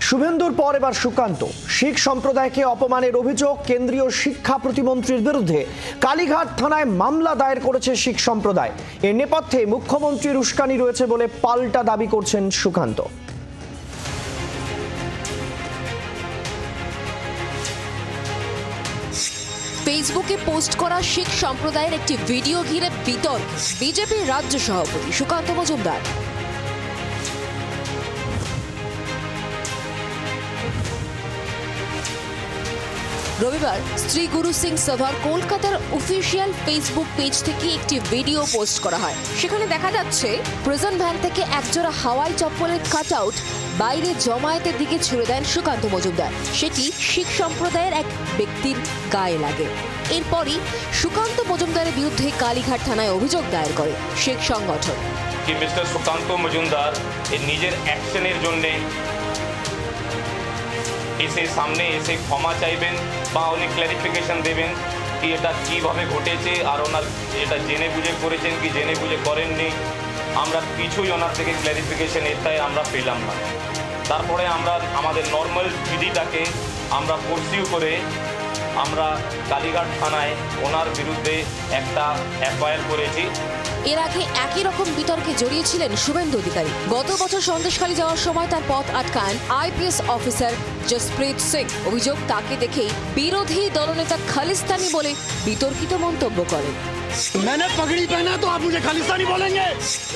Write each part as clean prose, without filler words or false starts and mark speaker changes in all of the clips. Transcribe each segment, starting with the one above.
Speaker 1: শুভেন্দুর পর এবার সুকান্ত। শিখ সম্প্রদায়কে অপমানের অভিযোগ কেন্দ্রীয় শিক্ষা প্রতিমন্ত্রীর বিরুদ্ধে। কালীঘাট থানায় মামলা দায়ের করেছে শিখ সম্প্রদায়। এর নেপথ্যে মুখ্যমন্ত্রীর উস্কানি রয়েছে বলে পাল্টা দাবি করছেন সুকান্ত।
Speaker 2: ফেসবুকে পোস্ট করা শিখ সম্প্রদায়ের একটি ভিডিও ঘিরে বিতর্ক বিজেপির রাজ্য সভাপতি সুকান্ত মজুমদার। রবিবার শ্রী গুরু সিং সভার কলকাতার অফিসিয়াল ফেসবুক পেজ থেকে একটি ভিডিও পোস্ট করা হয়। সেখানে দেখা যাচ্ছে প্রিজন ভ্যান থেকে একজোড়া হাওয়াই চপ্পলের কাট আউট বাইরে জমায়েতের দিকে ছুড়ে দেন সুকান্ত মজুমদার। সেটি শিখ সম্প্রদায়ের এক ব্যক্তির গায়ে লাগে। এরপরই সুকান্ত মজুমদারের বিরুদ্ধে কালীঘাট থানায় অভিযোগ দায়ের করে শিখ সংগঠন।
Speaker 3: মিস্টার সুকান্ত মজুমদার নিজের অ্যাকশনের জন্য এসে সামনে এসে ক্ষমা চাইবেন বা উনি ক্ল্যারিফিকেশন দেবেন কি এটা কীভাবে ঘটেছে, আর ওনার এটা জেনে বুঝে করেছেন কি জেনে বুঝে করেননি। আমরা কিছুই ওনার থেকে ক্ল্যারিফিকেশন এটাই আমরা পেলাম না। তারপরে আমরা আমাদের নর্মাল বিধিটাকে আমরা পারসিউ করে আমরা কালীঘাট থানায় ওনার বিরুদ্ধে একটা এফআইআর করেছি।
Speaker 2: এর আগে একই রকম বিতর্কে জড়িয়েছিলেন শুভেন্দু অধিকারী। গত বছর সন্দেশখালী যাওয়ার সময় তার পথ আটকান আইপিএস অফিসার জসপ্রীত সিং। অভিযোগ তাকে দেখেই বিরোধী দলনেতা খালিস্তানি বলে বিতর্কিত মন্তব্য করেন।
Speaker 4: मैंने पगड़ी पहना तो आप मुझे खालिस्तानी बोलेंगे।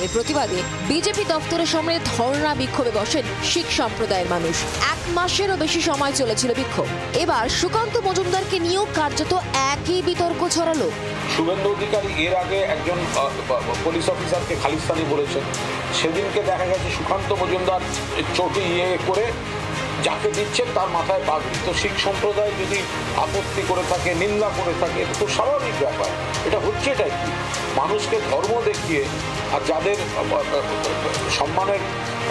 Speaker 2: এর প্রতিবাদে বিজেপি দপ্তরের সামনে ধর্ণা বিক্ষোভে বসেন শিখ সম্প্রদায়ের মানুষ। 1 মাসেরও বেশি সময় চলেছিল বিক্ষোভ। এবার সুকান্ত মজুমদারকে নিয়েও কার্যত একই বিতর্ক ছড়ালো।
Speaker 5: শুভেন্দু অধিকারী এর আগে একজন পুলিশ অফিসারকে খালিস্তানি বলেছেন। সেদিনকে দেখা গেছে সুকান্ত মজুমদার চোটে করে যাকে দিচ্ছেন তার মাথায় পাগড়ি। তো শিখ সম্প্রদায় যদি আপত্তি করে থাকে, নিন্দা করে থাকে, এটা তো স্বাভাবিক ব্যাপার। এটা হচ্ছে এটাই কি মানুষকে ধর্ম দেখিয়ে আর যাদের সম্মানের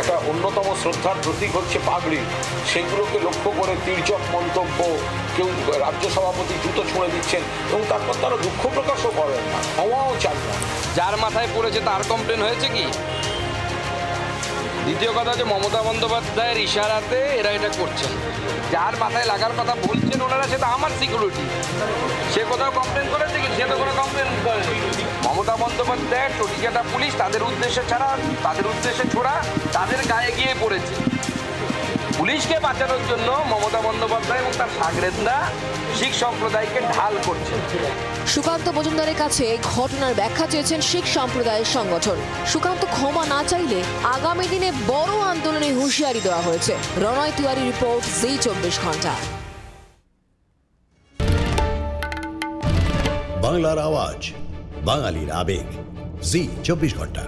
Speaker 5: একটা অন্যতম শ্রদ্ধার প্রতীক হচ্ছে পাগড়ি, সেগুলোকে লক্ষ্য করে তির্যক মন্তব্য, কেউ রাজ্য সভাপতি জুতো ছুঁড়ে দিচ্ছেন এবং তারপর তারা দুঃখ প্রকাশও করেন না, ক্ষমাও চান না।
Speaker 6: যার মাথায় পড়েছে তার কমপ্লেন হয়েছে কি? দ্বিতীয় কথা হচ্ছে মমতা বন্দ্যোপাধ্যায়ের ইশারাতে এরা এটা করছেন। যার মাথায় লাগার কথা বলছেন ওনারা, সেটা আমার সিকিউরিটি। সে কোথাও কমপ্লেন করেছে কি? সে তো কোনো কমপ্লেন করেনি। মমতা বন্দ্যোপাধ্যায়ের চটিচাটা পুলিশ তাদের উদ্দেশ্যে ছাড়া, তাদের উদ্দেশ্যে ছোড়া, তাদের গায়ে গিয়ে পড়েছে। পুলিশকে বাঁচানোর জন্য মমতা বন্দ্যোপাধ্যায় এবং তার সাগরেদরা শিখ সম্প্রদায়কে ঢাল করছে।
Speaker 2: সুকান্ত মজুমদারের কাছে ঘটনার ব্যাখ্যা চেয়েছেন শিখ সম্প্রদায়ের সংগঠন। সুকান্ত ক্ষমা না চাইলে আগামী দিনে বড় আন্দোলনে হুঁশিয়ারি দেওয়া হয়েছে। রণয় তিওয়ারি রিপোর্ট, জি 24 ঘন্টা।
Speaker 7: বাংলার আওয়াজ, বাঙালির আবেগ, জি 24 ঘন্টা।